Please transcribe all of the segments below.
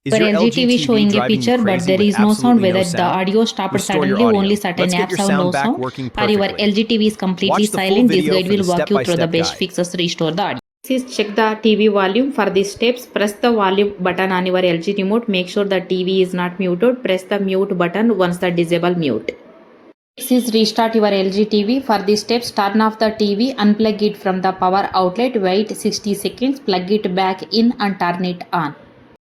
Is Your your LG LG TV TV showing a driving you picture but crazy there with is no sound, absolutely no whether the sound? audio stopped Restore your suddenly, only audio. certain Let's get apps your have no sound back sound, working or your perfectly. LG TV is completely Watch the full silent. This video guide for the will walk you through the step-by-step best guide. fixes to restore the audio. This is check the TV volume. For these steps, press the volume button on your LG remote. Make sure the TV is not muted. Press the mute button once the disable mute. Next is restart your LG TV. For these steps, turn off the TV, unplug it from the power outlet, wait 60 seconds, plug it back in and turn it on.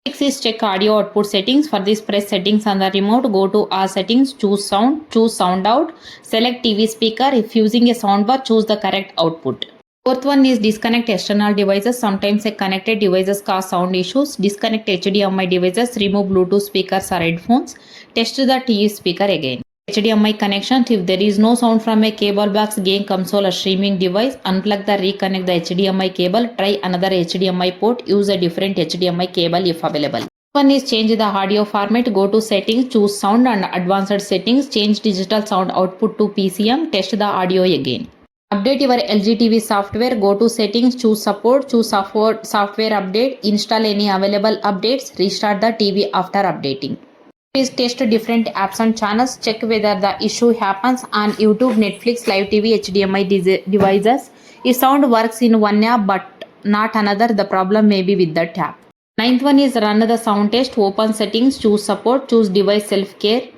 Next is check audio output settings. For this, press settings on the remote, go to all settings, choose sound out, select TV speaker. If using a soundbar, choose the correct output. Fourth one is disconnect external devices. Sometimes a connected devices cause sound issues. Disconnect HDMI devices, remove Bluetooth speakers or headphones. Test the TV speaker again. HDMI connection. If there is no sound from a cable box, game console or streaming device, unplug the reconnect the HDMI cable. Try another HDMI port. Use a different HDMI cable if available. One is change the audio format. Go to settings, choose sound and advanced settings. Change digital sound output to PCM. Test the audio again. Update your LG TV software. Go to settings, choose support, choose software update. Install any available updates. Restart the TV after updating. Please test different apps and channels. Check whether the issue happens on YouTube, Netflix, Live TV, HDMI devices. If sound works in one app but not another, the problem may be with that app. Ninth one is run the sound test. Open settings, choose support, choose device self-care,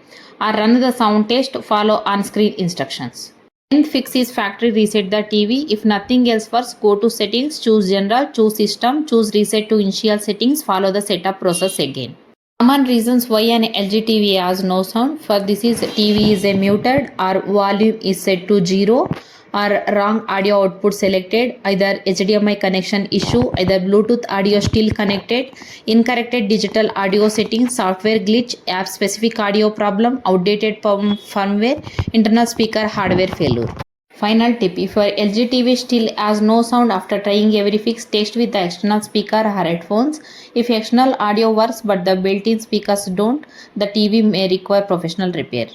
or run the sound test. Follow on-screen instructions. Tenth fix is factory reset the TV. If nothing else works, go to settings, choose general, choose system, choose reset to initial settings. Follow the setup process again. Common reasons why an LG TV has no sound. For this is TV is a muted, or volume is set to 0, or wrong audio output selected, either HDMI connection issue, either Bluetooth audio still connected, incorrect digital audio settings, software glitch, app specific audio problem, outdated firmware, internal speaker hardware failure. Final tip: if your LG TV still has no sound after trying every fix, test with the external speaker or headphones. If external audio works but the built-in speakers don't, the TV may require professional repair.